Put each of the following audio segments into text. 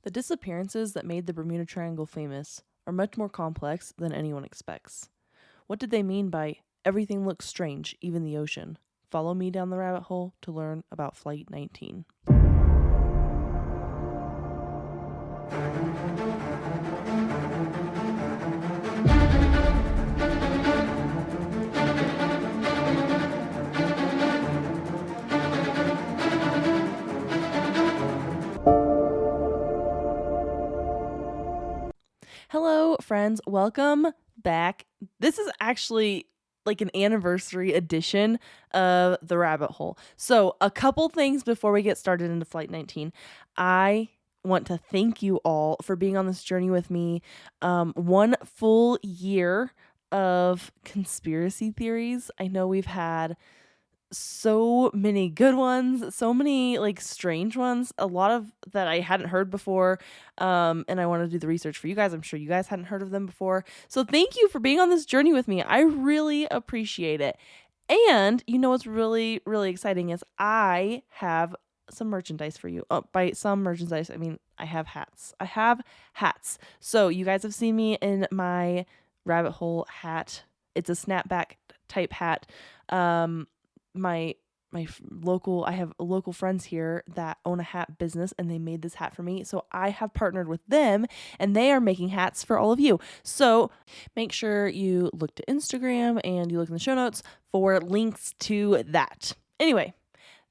The disappearances that made the Bermuda Triangle famous are much more complex than anyone expects. What did they mean by everything looks strange, even the ocean? Follow me down the rabbit hole to learn about Flight 19. Hello, friends. Welcome back. This is actually like an anniversary edition of The Rabbit Hole. So, a couple things before we get started into Flight 19. I want to thank you all for being on this journey with me. 1 full year of conspiracy theories. I know we've had so many good ones, so many like strange ones, a lot of that I hadn't heard before. And I want to do the research for you guys. I'm sure you guys hadn't heard of them before. So thank you for being on this journey with me. I really appreciate it. And you know what's really, really exciting is I have some merchandise for you. By some merchandise, I mean I have hats. I have hats. So you guys have seen me in my rabbit hole hat. It's a snapback type hat. My local, I have local friends here that own a hat business, and they made this hat for me, so I have partnered with them and they are making hats for all of you. So make sure you look to Instagram and you look in the show notes for links to that. Anyway,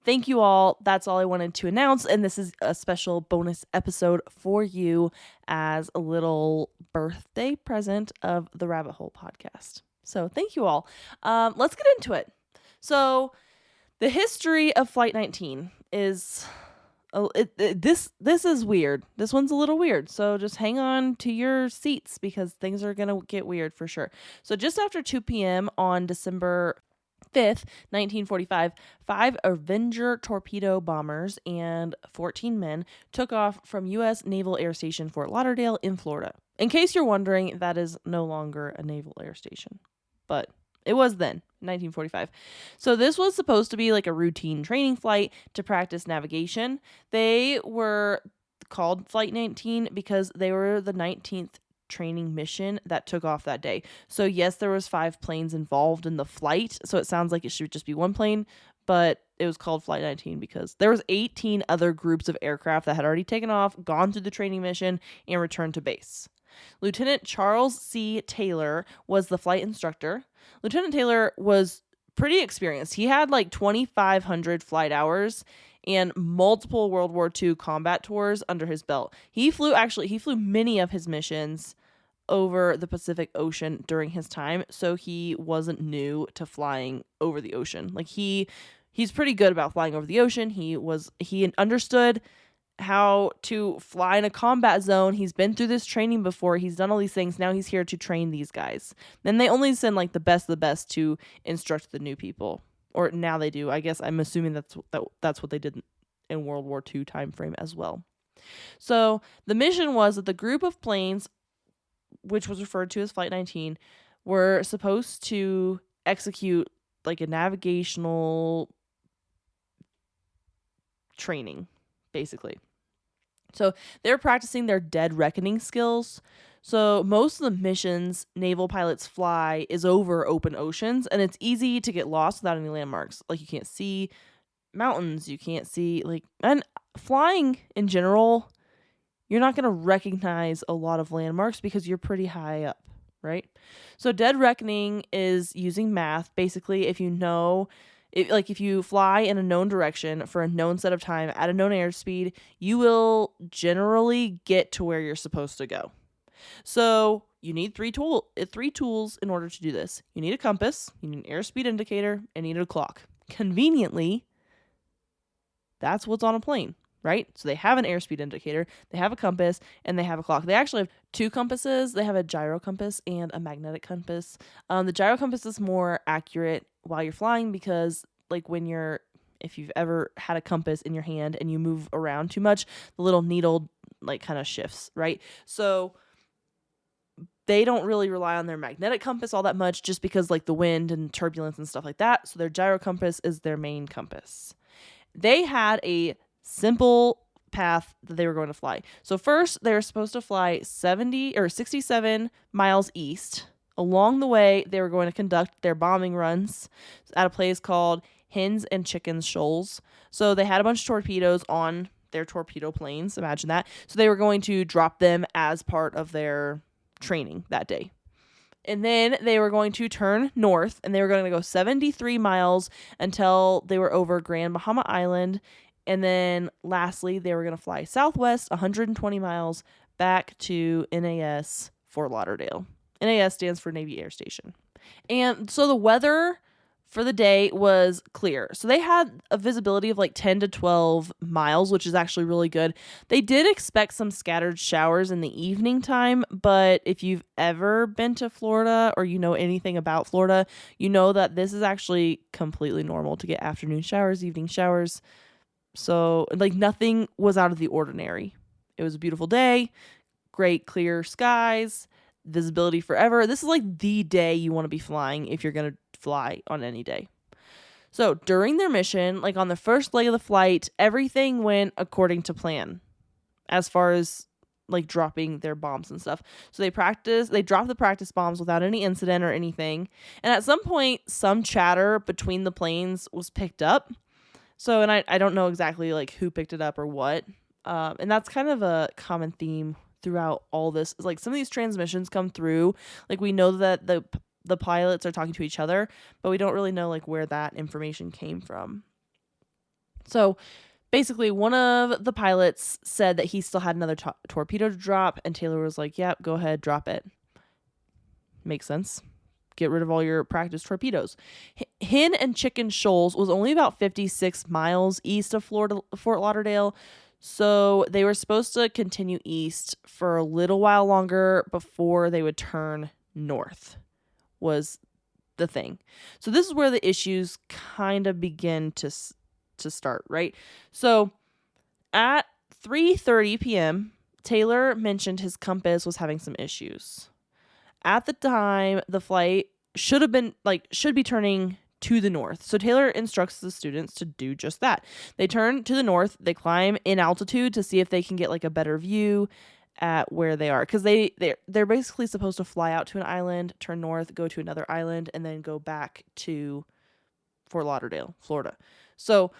thank you all. That's all I wanted to announce, and this is a special bonus episode for you as a little birthday present of the Rabbit Hole podcast. So thank you all. Let's get into it. So, the history of Flight 19 is this is weird. This one's a little weird. So just hang on to your seats because things are going to get weird for sure. So just after 2 p.m. on December 5th, 1945, 5 Avenger torpedo bombers and 14 men took off from U.S. Naval Air Station Fort Lauderdale in Florida. In case you're wondering, that is no longer a naval air station, but it was then, 1945. So this was supposed to be like a routine training flight to practice navigation. They were called Flight 19 because they were the 19th training mission that took off that day. So yes, there was 5 planes involved in the flight. So it sounds like it should just be one plane, but it was called Flight 19 because there was 18 other groups of aircraft that had already taken off, gone through the training mission, and returned to base. Lieutenant Charles C. Taylor was the flight instructor. Lieutenant Taylor was pretty experienced. He had like 2,500 flight hours and multiple World War II combat tours under his belt. He flew many of his missions over the Pacific Ocean during his time, so he wasn't new to flying over the ocean. Like he's pretty good about flying over the ocean. He understood how to fly in a combat zone. He's been through this training before. He's done all these things. Now he's here to train these guys. Then they only send like the best of the best to instruct the new people. Or now they do. I guess I'm assuming that's what they did in World War II time frame as well. So the mission was that the group of planes, which was referred to as Flight 19, were supposed to execute like a navigational training, basically. So they're practicing their dead reckoning skills. So most of the missions naval pilots fly is over open oceans, and it's easy to get lost without any landmarks. Like you can't see mountains, you can't see and flying in general, you're not going to recognize a lot of landmarks because you're pretty high up, right? So dead reckoning is using math. Basically, if you fly in a known direction for a known set of time at a known airspeed, you will generally get to where you're supposed to go. So you need three tools in order to do this. You need a compass, you need an airspeed indicator, and you need a clock. Conveniently, that's what's on a plane, right? So they have an airspeed indicator, they have a compass, and they have a clock. They actually have 2 compasses. They have a gyro compass and a magnetic compass. The gyro compass is more accurate while you're flying because if you've ever had a compass in your hand and you move around too much, the little needle kind of shifts, right? So they don't really rely on their magnetic compass all that much just because the wind and turbulence and stuff like that. So their gyro compass is their main compass. They had a simple path that they were going to fly. So first they were supposed to fly 67 miles east. Along the way, they were going to conduct their bombing runs at a place called Hens and Chickens Shoals. So they had a bunch of torpedoes on their torpedo planes. Imagine that. So they were going to drop them as part of their training that day. And then they were going to turn north, and they were going to go 73 miles until they were over Grand Bahama Island. And then lastly, they were going to fly southwest 120 miles back to NAS Fort Lauderdale. NAS stands for Navy Air Station. And so the weather for the day was clear. So they had a visibility of like 10 to 12 miles, which is actually really good. They did expect some scattered showers in the evening time, but if you've ever been to Florida or you know anything about Florida, you know that this is actually completely normal to get afternoon showers, evening showers. So like nothing was out of the ordinary. It was a beautiful day, great clear skies, visibility forever. This is like the day you want to be flying if you're going to fly on any day. So during their mission, like on the first leg of the flight, everything went according to plan as far as like dropping their bombs and stuff. So they dropped the practice bombs without any incident or anything. And at some point, some chatter between the planes was picked up. So, and I don't know exactly like who picked it up or what. And that's kind of a common theme throughout all this. Like some of these transmissions come through, like we know that the pilots are talking to each other, but we don't really know like where that information came from. So basically one of the pilots said that he still had another torpedo to drop, and Taylor was like, yep, go ahead, drop it. Makes sense. Get rid of all your practice torpedoes. Hen and Chicken Shoals was only about 56 miles east of Fort Lauderdale. So they were supposed to continue east for a little while longer before they would turn north, was the thing. So this is where the issues kind of begin to start, right? So at 3:30 p.m., Taylor mentioned his compass was having some issues. At the time, the flight should be turning to the north. So Taylor instructs the students to do just that. They turn to the north, they climb in altitude to see if they can get like a better view at where they are. Because they're basically supposed to fly out to an island, turn north, go to another island, and then go back to Fort Lauderdale, Florida. So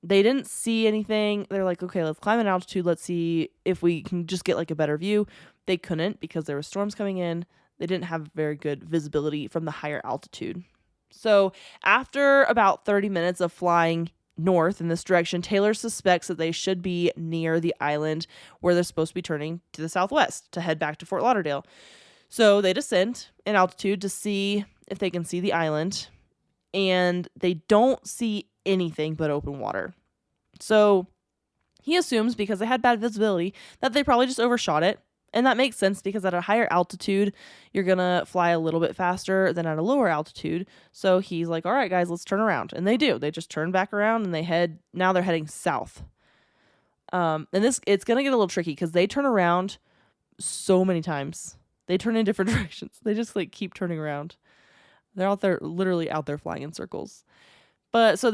they didn't see anything. They're like, okay, let's climb in altitude. Let's see if we can just get like a better view. They couldn't because there were storms coming in. They didn't have very good visibility from the higher altitude. So after about 30 minutes of flying north in this direction, Taylor suspects that they should be near the island where they're supposed to be turning to the southwest to head back to Fort Lauderdale. So they descend in altitude to see if they can see the island, and they don't see anything but open water. So he assumes, because they had bad visibility, that they probably just overshot it. And that makes sense because at a higher altitude, you're going to fly a little bit faster than at a lower altitude. So he's like, all right, guys, let's turn around. And they do. They just turn back around and now they're heading south. And it's going to get a little tricky because they turn around so many times. They turn in different directions. They just like keep turning around. They're literally out there flying in circles. But so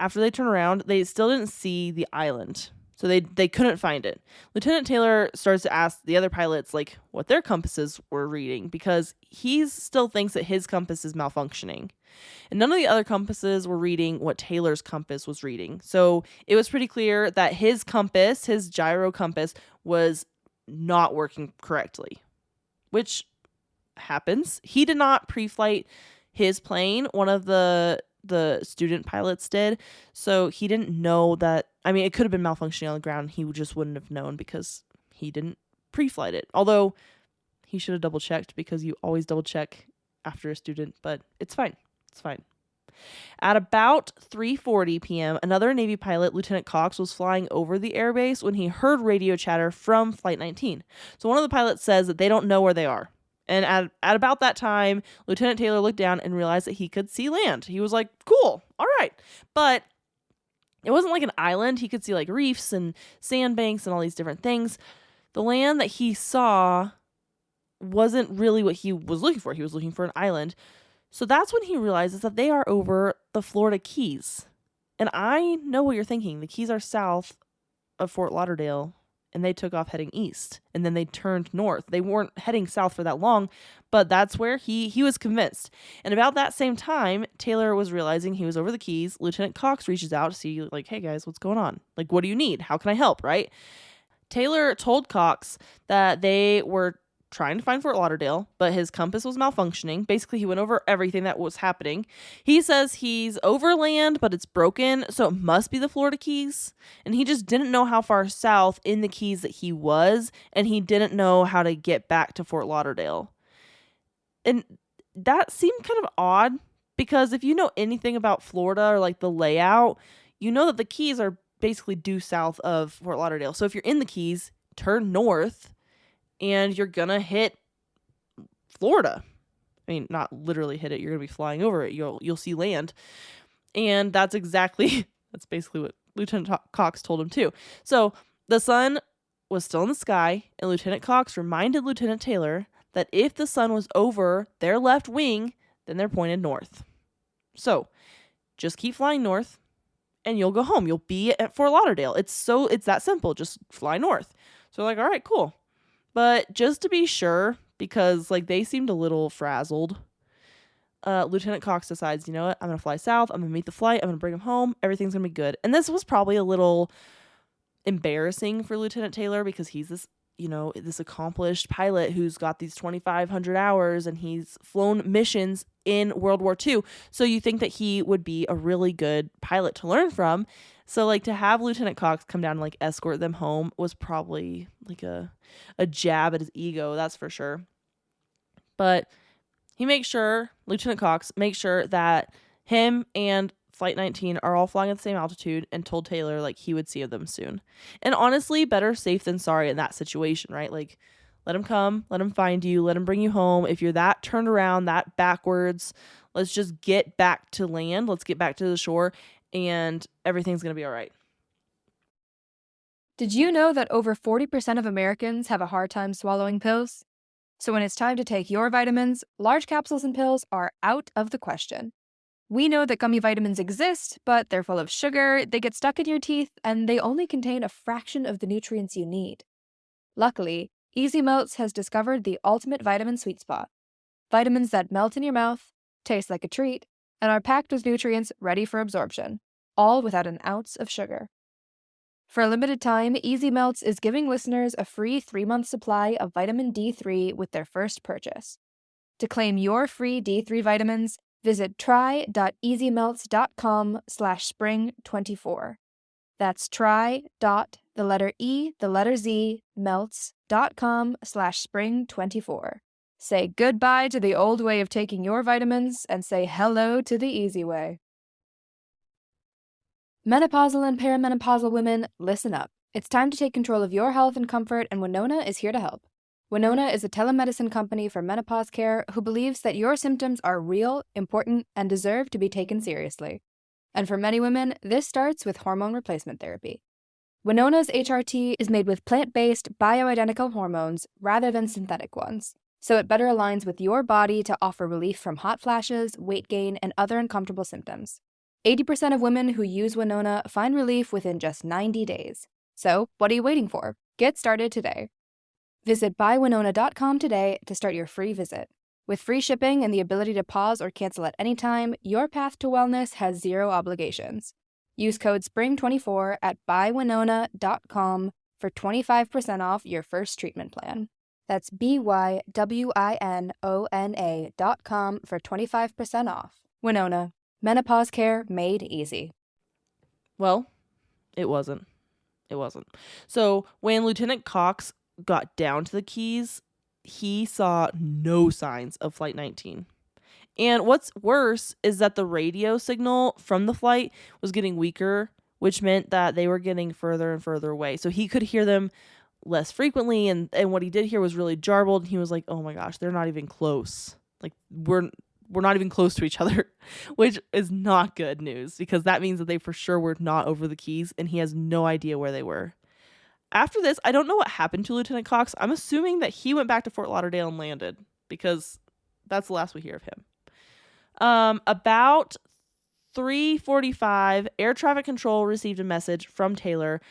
after they turn around, they still didn't see the island. So they couldn't find it. Lieutenant Taylor starts to ask the other pilots like what their compasses were reading, because he still thinks that his compass is malfunctioning. And none of the other compasses were reading what Taylor's compass was reading. So it was pretty clear that his compass, his gyro compass, was not working correctly, which happens. He did not pre-flight his plane. One of the student pilots did. So he didn't know that. I mean, it could have been malfunctioning on the ground. He just wouldn't have known because he didn't pre-flight it. Although he should have double checked, because you always double check after a student, but it's fine. It's fine. At about 3:40 p.m., another Navy pilot, Lieutenant Cox, was flying over the airbase when he heard radio chatter from Flight 19. So one of the pilots says that they don't know where they are. And at about that time, Lieutenant Taylor looked down and realized that he could see land. He was like, cool, all right. But it wasn't like an island. He could see like reefs and sandbanks and all these different things. The land that he saw wasn't really what he was looking for. He was looking for an island. So that's when he realizes that they are over the Florida Keys. And I know what you're thinking. The Keys are south of Fort Lauderdale and they took off heading east, and then they turned north. They weren't heading south for that long, but that's where he was convinced. And about that same time, Taylor was realizing he was over the Keys. Lieutenant Cox reaches out to see, like, hey guys, what's going on? Like, what do you need? How can I help? Right? Taylor told Cox that they were trying to find Fort Lauderdale, but his compass was malfunctioning. Basically, he went over everything that was happening. He says he's overland, but it's broken, so it must be the Florida Keys. And he just didn't know how far south in the Keys that he was, and he didn't know how to get back to Fort Lauderdale. And that seemed kind of odd, because if you know anything about Florida or like the layout, you know that the Keys are basically due south of Fort Lauderdale. So if you're in the Keys, turn north and you're gonna hit Florida. I mean, not literally hit it. You're gonna be flying over it. You'll see land, and that's basically what Lieutenant Cox told him too. So the sun was still in the sky, and Lieutenant Cox reminded Lieutenant Taylor that if the sun was over their left wing, then they're pointed north. So just keep flying north, and you'll go home. You'll be at Fort Lauderdale. It's that simple. Just fly north. So like, all right, cool. But just to be sure, because like they seemed a little frazzled, Lieutenant Cox decides, you know what, I'm going to fly south. I'm going to meet the flight. I'm going to bring him home. Everything's going to be good. And this was probably a little embarrassing for Lieutenant Taylor, because he's this accomplished pilot who's got these 2,500 hours and he's flown missions in World War II. So you think that he would be a really good pilot to learn from. So like to have Lieutenant Cox come down and like escort them home was probably like a jab at his ego, that's for sure. But Lieutenant Cox makes sure that him and Flight 19 are all flying at the same altitude, and told Taylor like he would see them soon. And honestly, better safe than sorry in that situation, right? Like, let him come, let him find you, let him bring you home. If you're that turned around, that backwards, let's just get back to land. Let's get back to the shore, and everything's going to be all right. Did you know that over 40% of Americans have a hard time swallowing pills? So when it's time to take your vitamins, large capsules and pills are out of the question. We know that gummy vitamins exist, but they're full of sugar, they get stuck in your teeth, and they only contain a fraction of the nutrients you need. Luckily, Easy Melts has discovered the ultimate vitamin sweet spot. Vitamins that melt in your mouth, taste like a treat, and are packed with nutrients ready for absorption, all without an ounce of sugar. For a limited time, Easy Melts is giving listeners a free 3-month supply of vitamin D3 with their first purchase. To claim your free D3 vitamins, visit try.easymelts.com/spring24. That's melts.com/spring24. Say goodbye to the old way of taking your vitamins and say hello to the easy way. Menopausal and perimenopausal women, listen up. It's time to take control of your health and comfort, and Winona is here to help. Winona is a telemedicine company for menopause care who believes that your symptoms are real, important, and deserve to be taken seriously. And for many women, this starts with hormone replacement therapy. Winona's HRT is made with plant-based, bioidentical hormones rather than synthetic ones, so it better aligns with your body to offer relief from hot flashes, weight gain, and other uncomfortable symptoms. 80% of women who use Winona find relief within just 90 days. So, what are you waiting for? Get started today. Visit buywinona.com today to start your free visit. With free shipping and the ability to pause or cancel at any time, your path to wellness has zero obligations. Use code SPRING24 at buywinona.com for 25% off your first treatment plan. That's BYWINONA.com for 25% off. Winona, menopause care made easy. Well, it wasn't. So when Lieutenant Cox got down to the Keys, he saw no signs of Flight 19. And what's worse is that the radio signal from the flight was getting weaker, which meant that they were getting further and further away. So he could hear them less frequently, and what he did hear was really jarbled. And he was like, oh my gosh, they're not even close. Like, we're not even close to each other, which is not good news, because that means that they for sure were not over the Keys, and he has no idea where they were. After this, I don't know what happened to Lieutenant Cox. I'm assuming that he went back to Fort Lauderdale and landed, because that's the last we hear of him. About 3:45, air traffic control received a message from Taylor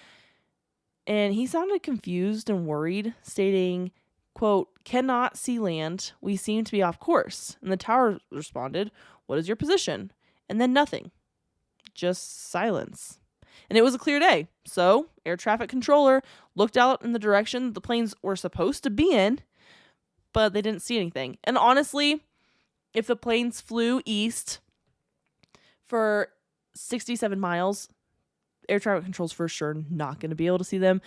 And he sounded confused and worried, stating, quote, "Cannot see land. We seem to be off course." And the tower responded, "What is your position?" And then nothing, just silence. And it was a clear day. So, air traffic controller looked out in the direction the planes were supposed to be in, but they didn't see anything. And honestly, if the planes flew east for 67 miles, air traffic control's for sure not going to be able to see them.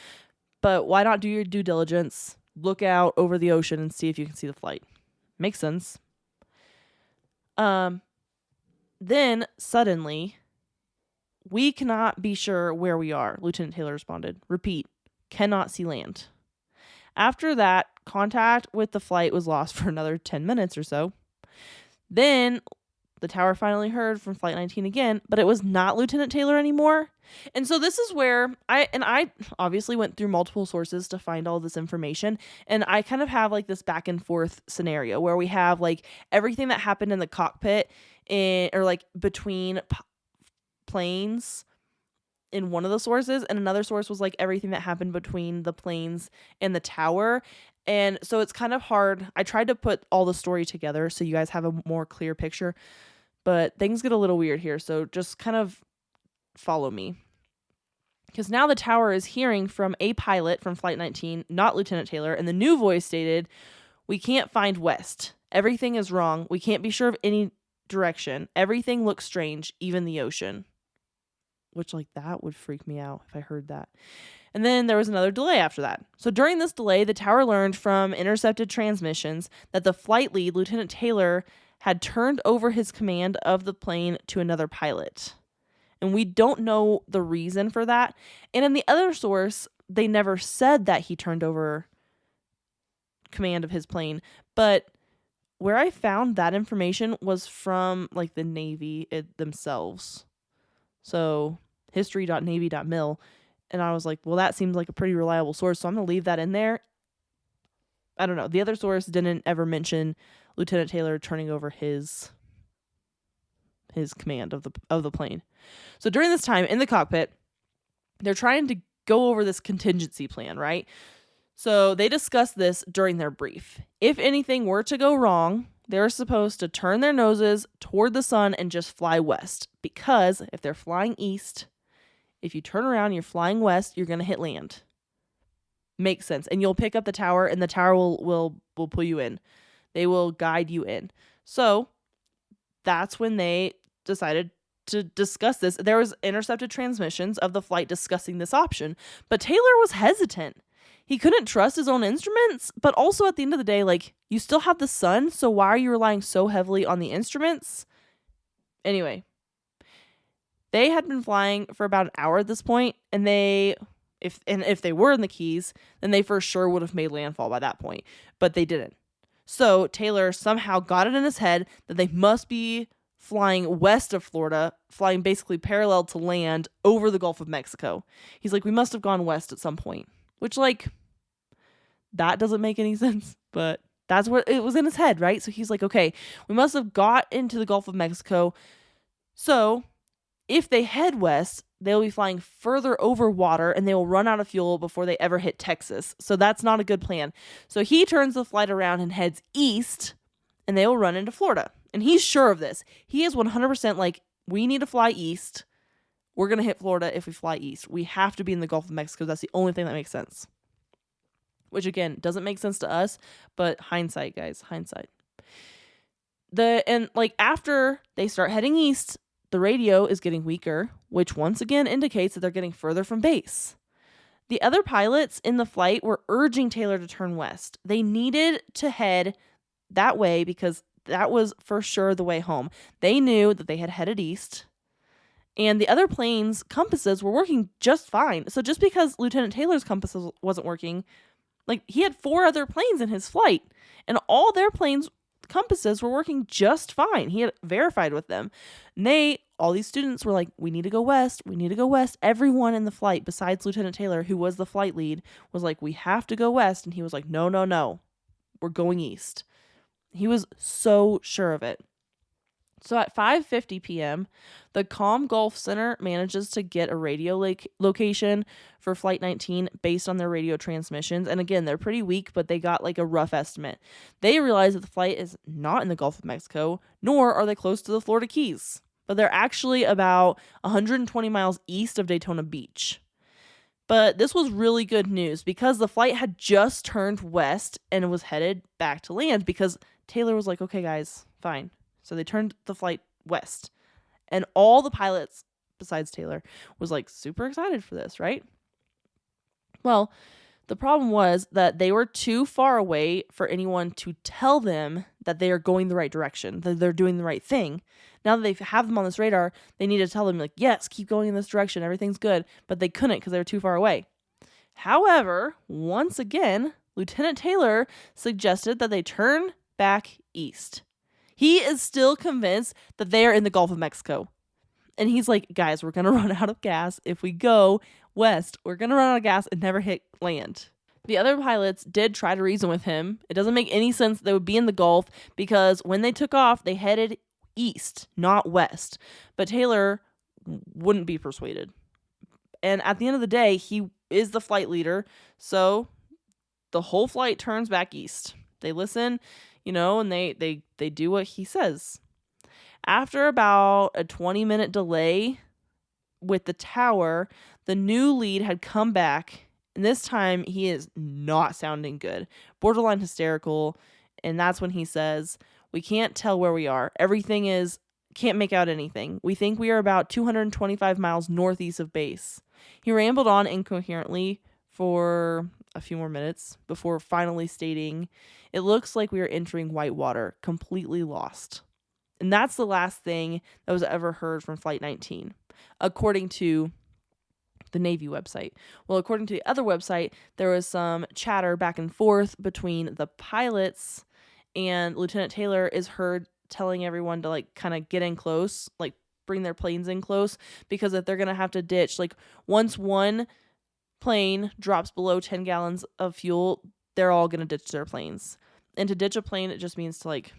But why not do your due diligence? Look out over the ocean and see if you can see the flight. Makes sense. Then suddenly, "We cannot be sure where we are," Lieutenant Taylor responded. "Repeat, cannot see land." After that, contact with the flight was lost for another 10 minutes or so. Then the tower finally heard from Flight 19 again, but it was not Lieutenant Taylor anymore. And so this is where I obviously went through multiple sources to find all this information, and I kind of have like this back and forth scenario where we have like everything that happened in the cockpit or like between planes in one of the sources, and another source was like everything that happened between the planes and the tower. And so it's kind of hard. I tried to put all the story together so you guys have a more clear picture, but things get a little weird here. So just kind of follow me. Because now the tower is hearing from a pilot from Flight 19, not Lieutenant Taylor, and the new voice stated, "We can't find west. Everything is wrong. We can't be sure of any direction. Everything looks strange, even the ocean." Which, like, that would freak me out if I heard that. And then there was another delay after that. So during this delay, the tower learned from intercepted transmissions that the flight lead, Lieutenant Taylor, had turned over his command of the plane to another pilot. And we don't know the reason for that. And in the other source, they never said that he turned over command of his plane. But where I found that information was from like the Navy themselves. So history.navy.mil. And I was like, well, that seems like a pretty reliable source, so I'm going to leave that in there. I don't know. The other source didn't ever mention Lieutenant Taylor turning over his command of the plane. So during this time in the cockpit, they're trying to go over this contingency plan, right? So they discussed this during their brief. If anything were to go wrong, they're supposed to turn their noses toward the sun and just fly west. Because if they're flying east, if you turn around and you're flying west, you're going to hit land. Makes sense. And you'll pick up the tower, and the tower will pull you in. They will guide you in. So that's when they decided to discuss this. There was intercepted transmissions of the flight discussing this option, but Taylor was hesitant. He couldn't trust his own instruments, but also at the end of the day, like, you still have the sun, so why are you relying so heavily on the instruments? Anyway, they had been flying for about an hour at this point, and if they were in the Keys, then they for sure would have made landfall by that point, but they didn't. So Taylor somehow got it in his head that they must be flying west of Florida, flying basically parallel to land over the Gulf of Mexico. He's like, we must have gone west at some point, which, like, that doesn't make any sense, but that's what it was in his head, right? So he's like, okay, we must have got into the Gulf of Mexico. So if they head west, they'll be flying further over water and they will run out of fuel before they ever hit Texas. So that's not a good plan. So he turns the flight around and heads east, and they will run into Florida. And he's sure of this. He is 100% like, we need to fly east. We're going to hit Florida if we fly east. We have to be in the Gulf of Mexico. That's the only thing that makes sense. Which, again, doesn't make sense to us, but hindsight, guys, hindsight. After they start heading east, the radio is getting weaker, which once again indicates that they're getting further from base. The other pilots in the flight were urging Taylor to turn west. They needed to head that way because that was for sure the way home. They knew that they had headed east, and the other planes' compasses were working just fine. So just because Lieutenant Taylor's compass wasn't working, like, he had 4 other planes in his flight, and all their planes' compasses were working just fine. He had verified with them. And all these students were like, we need to go west. We need to go west. Everyone in the flight, besides Lieutenant Taylor, who was the flight lead, was like, we have to go west. And he was like, no, no, no. We're going east. He was so sure of it. So at 5:50 p.m., the Calm Gulf Center manages to get a radio location for Flight 19 based on their radio transmissions. And again, they're pretty weak, but they got like a rough estimate. They realize that the flight is not in the Gulf of Mexico, nor are they close to the Florida Keys, but they're actually about 120 miles east of Daytona Beach. But this was really good news because the flight had just turned west and was headed back to land because Taylor was like, okay, guys, fine. So they turned the flight west. And all the pilots, besides Taylor, was like super excited for this, right? Well, the problem was that they were too far away for anyone to tell them that they are going the right direction, that they're doing the right thing. Now that they have them on this radar, they need to tell them, like, yes, keep going in this direction. Everything's good. But they couldn't because they were too far away. However, once again, Lieutenant Taylor suggested that they turn back east. He is still convinced that they are in the Gulf of Mexico. And he's like, guys, we're going to run out of gas. If we go west, we're going to run out of gas and never hit land. The other pilots did try to reason with him. It doesn't make any sense that they would be in the Gulf because when they took off, they headed east, not west. But Taylor wouldn't be persuaded. And at the end of the day, he is the flight leader. So the whole flight turns back east. They listen, and they do what he says. After about a 20-minute delay with the tower, the new lead had come back, and this time he is not sounding good, borderline hysterical, and that's when he says, we can't tell where we are. Can't make out anything. We think we are about 225 miles northeast of base. He rambled on incoherently for a few more minutes before finally stating, it looks like we are entering whitewater, completely lost. And that's the last thing that was ever heard from Flight 19, according to the Navy website. Well, according to the other website, there was some chatter back and forth between the pilots, and Lieutenant Taylor is heard telling everyone to like kind of get in close, like bring their planes in close, because if they're going to have to ditch, like once one plane drops below 10 gallons of fuel, they're all going to ditch their planes. And to ditch a plane, it just means to like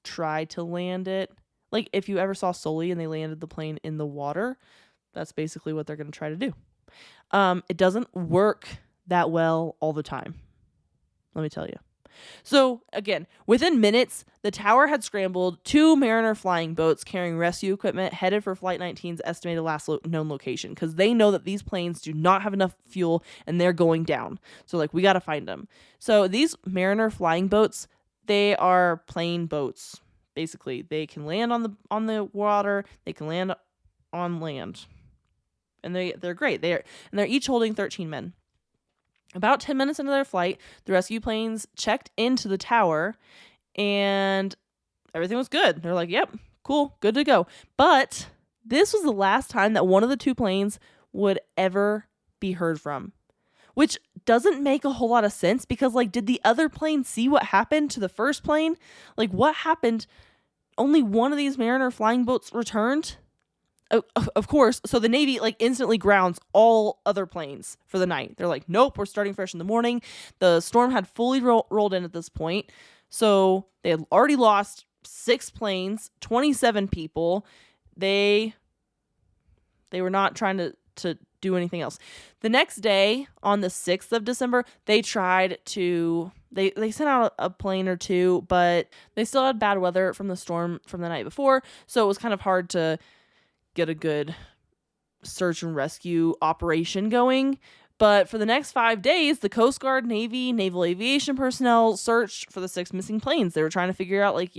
try to land it. Like if you ever saw Sully and they landed the plane in the water, that's basically what they're going to try to do. It doesn't work that well all the time, let me tell you. So again, within minutes, the tower had scrambled 2 Mariner flying boats carrying rescue equipment headed for Flight 19's estimated last known location because they know that these planes do not have enough fuel and they're going down. So like, we got to find them. So these Mariner flying boats, they are plane boats. Basically, they can land on the water, they can land on land. And they're great. They're each holding 13 men. About 10 minutes into their flight, the rescue planes checked into the tower and everything was good. They're like, yep, cool, good to go. But this was the last time that one of the 2 planes would ever be heard from, which doesn't make a whole lot of sense because, like, did the other plane see what happened to the first plane? Like, what happened? Only one of these Mariner flying boats returned? Of course. So the Navy like instantly grounds all other planes for the night. They're like, nope, we're starting fresh in the morning. The storm had fully rolled in at this point. So they had already lost 6 planes, 27 people. They were not trying to do anything else. The next day, on the 6th of December, they tried to... They sent out a plane or 2, but they still had bad weather from the storm from the night before. So it was kind of hard to get a good search and rescue operation going. But for the next 5 days, the Coast Guard, Navy, Naval Aviation personnel searched for the 6 missing planes. They were trying to figure out, like,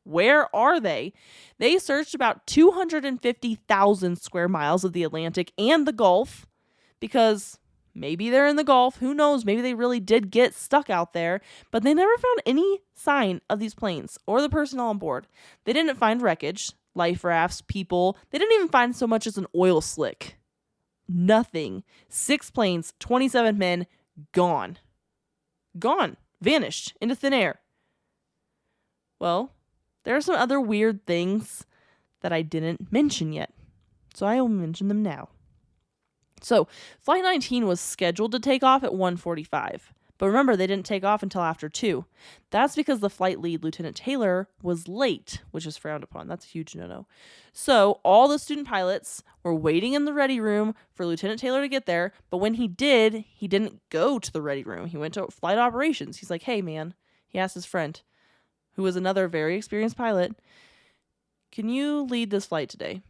where are they? They searched about 250,000 square miles of the Atlantic and the Gulf because maybe they're in the Gulf. Who knows? Maybe they really did get stuck out there. But they never found any sign of these planes or the personnel on board. They didn't find wreckage, life rafts, people. They didn't even find so much as an oil slick. Nothing. 6 planes, 27 men, gone. Gone. Vanished into thin air. Well, there are some other weird things that I didn't mention yet. So I will mention them now. So, Flight 19 was scheduled to take off at 1:45, But remember, they didn't take off until after 2. That's because the flight lead, Lieutenant Taylor, was late, which is frowned upon. That's a huge no-no. So all the student pilots were waiting in the ready room for Lieutenant Taylor to get there. But when he did, he didn't go to the ready room. He went to flight operations. He's like, hey, man, he asked his friend, who was another very experienced pilot, can you lead this flight today?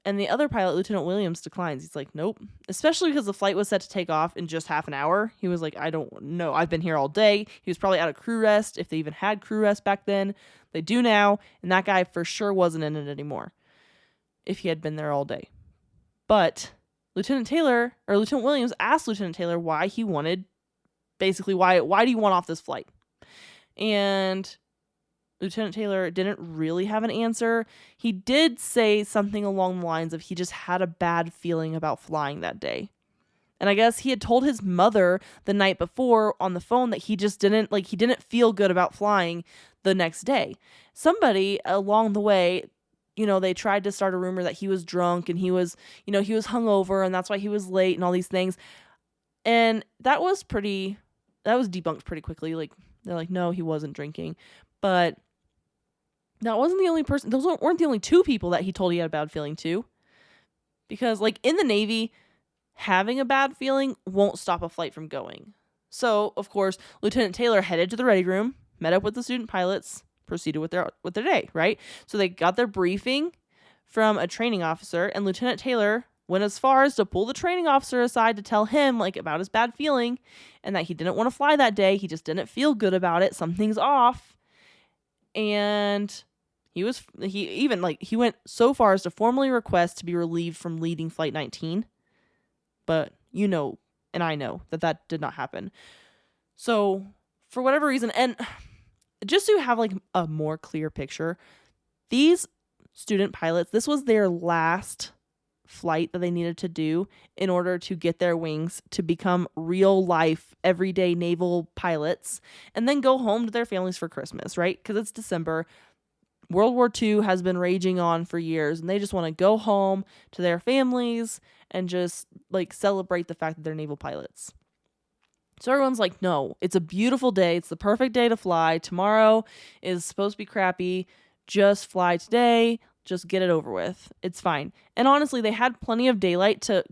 And the other pilot, Lieutenant Williams, declines. He's like, nope. Especially because the flight was set to take off in just half an hour. He was like, I don't know. I've been here all day. He was probably out of crew rest, if they even had crew rest back then. They do now. And that guy for sure wasn't in it anymore if he had been there all day. But Lieutenant Williams asked Lieutenant Taylor why he wanted, basically, why do you want off this flight? And Lieutenant Taylor didn't really have an answer. He did say something along the lines of he just had a bad feeling about flying that day. And I guess he had told his mother the night before on the phone that he just didn't feel good about flying the next day. Somebody along the way, they tried to start a rumor that he was drunk and he was hungover and that's why he was late and all these things. And that was debunked pretty quickly. Like, they're like, no, he wasn't drinking. But that wasn't the only person. Those weren't the only 2 people that he told he had a bad feeling to. Because, like, in the Navy, having a bad feeling won't stop a flight from going. So, of course, Lieutenant Taylor headed to the ready room, met up with the student pilots, proceeded with their day, right? So they got their briefing from a training officer, and Lieutenant Taylor went as far as to pull the training officer aside to tell him, like, about his bad feeling and that he didn't want to fly that day. He just didn't feel good about it. Something's off. And he went so far as to formally request to be relieved from leading Flight 19. But and I know that did not happen. So for whatever reason, and just to have like a more clear picture, these student pilots, this was their last flight that they needed to do in order to get their wings to become real life everyday naval pilots and then go home to their families for Christmas, right? Because it's December. World War II has been raging on for years and they just want to go home to their families and just like celebrate the fact that they're naval pilots. So everyone's like, no, it's a beautiful day. It's the perfect day to fly. Tomorrow is supposed to be crappy. Just fly today. Just get it over with. It's fine. And honestly, they had plenty of daylight to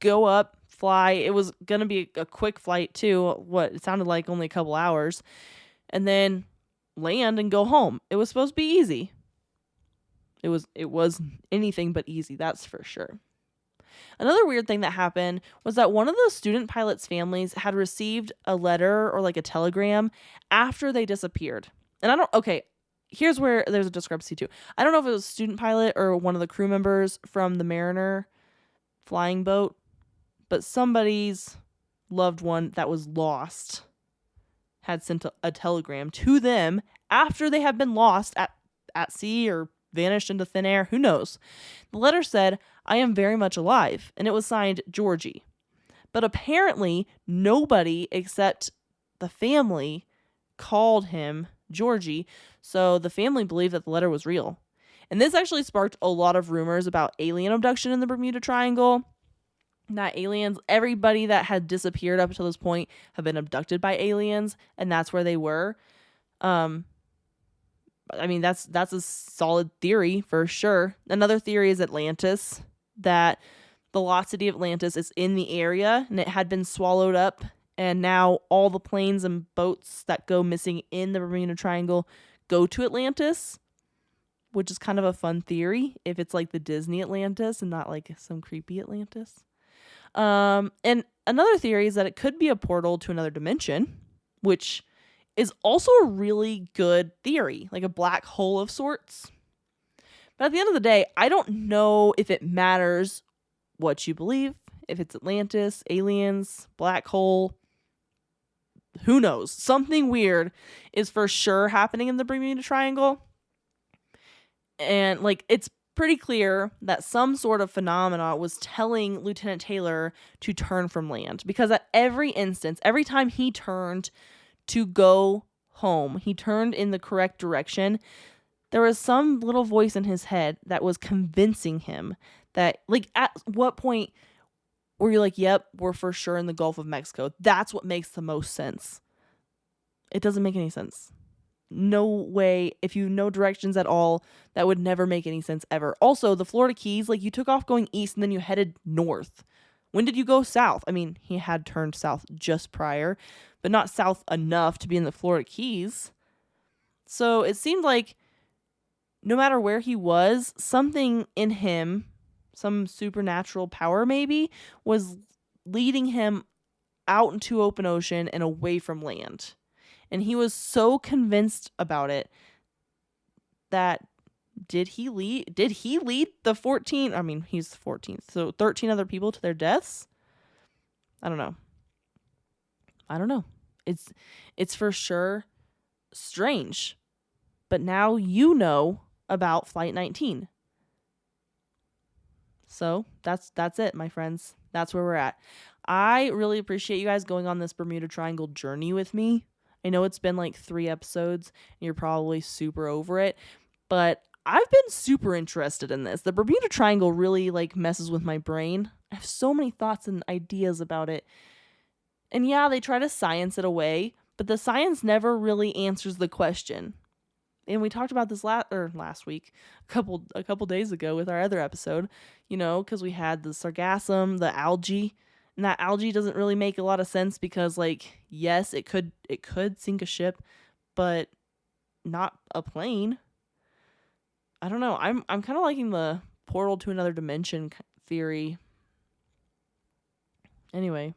go up, fly. It was going to be a quick flight too. It sounded like only a couple hours. And then land and go home. It was supposed to be easy. It was anything but easy, that's for sure. Another weird thing that happened was that one of the student pilots' families had received a letter or like a telegram after they disappeared. And here's where there's a discrepancy too. I don't know if it was a student pilot or one of the crew members from the Mariner flying boat, but somebody's loved one that was lost had sent a telegram to them after they had been lost at sea or vanished into thin air. Who knows? The letter said, I am very much alive, and it was signed Georgie. But apparently nobody except the family called him Georgie, so the family believed that the letter was real. And this actually sparked a lot of rumors about alien abduction in the Bermuda Triangle. That everybody that had disappeared up until this point have been abducted by aliens, and that's where they were. I mean, that's a solid theory for sure. Another theory is Atlantis, that the lost city of Atlantis is in the area and it had been swallowed up. And now all the planes and boats that go missing in the Bermuda Triangle go to Atlantis, which is kind of a fun theory if it's like the Disney Atlantis and not like some creepy Atlantis. And another theory is that it could be a portal to another dimension, which is also a really good theory, like a black hole of sorts. But at the end of the day, I don't know if it matters what you believe, if it's Atlantis, aliens, black hole. Who knows? Something weird is for sure happening in the Bermuda Triangle. And like, it's pretty clear that some sort of phenomena was telling Lieutenant Taylor to turn from land, because at every instance, every time he turned to go home, he turned in the correct direction. There was some little voice in his head that was convincing him that, like, at what point or you're like, yep, we're for sure in the Gulf of Mexico. That's what makes the most sense. It doesn't make any sense. No way. If you know directions at all, that would never make any sense ever. Also, the Florida Keys, like, you took off going east and then you headed north. When did you go south? I mean, he had turned south just prior, but not south enough to be in the Florida Keys. So it seemed like no matter where he was, something in him, some supernatural power maybe, was leading him out into open ocean and away from land. And he was so convinced about it that did he lead the 14, I mean, he's the 14th, so 13 other people to their deaths? I don't know. It's for sure strange. But now you know about Flight 19. So that's it, my friends. That's where we're at. I really appreciate you guys going on this Bermuda Triangle journey with me. I know it's been like 3 episodes and you're probably super over it, but I've been super interested in this. The Bermuda Triangle really like messes with my brain. I have so many thoughts and ideas about it. And yeah, they try to science it away, but the science never really answers the question. And we talked about this last week, a couple days ago with our other episode, because we had the sargassum, the algae, and that algae doesn't really make a lot of sense because, like, yes, it could sink a ship, but not a plane. I don't know. I'm kind of liking the portal to another dimension theory. Anyway,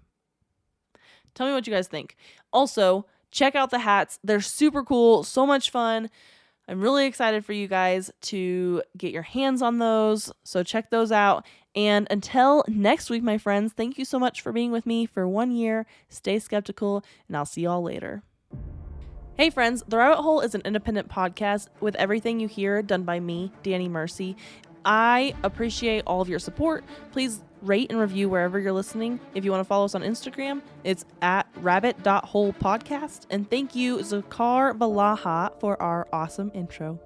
tell me what you guys think. Also, check out the hats. They're super cool, so much fun. I'm really excited for you guys to get your hands on those. So check those out. And until next week, my friends, thank you so much for being with me for 1 year. Stay skeptical, and I'll see y'all later. Hey friends, The Rabbit Hole is an independent podcast with everything you hear done by me, Danny Mercy. I appreciate all of your support. Please rate and review wherever you're listening. If you want to follow us on Instagram, it's at rabbit.holepodcast. And thank you, Zakar Balaha, for our awesome intro.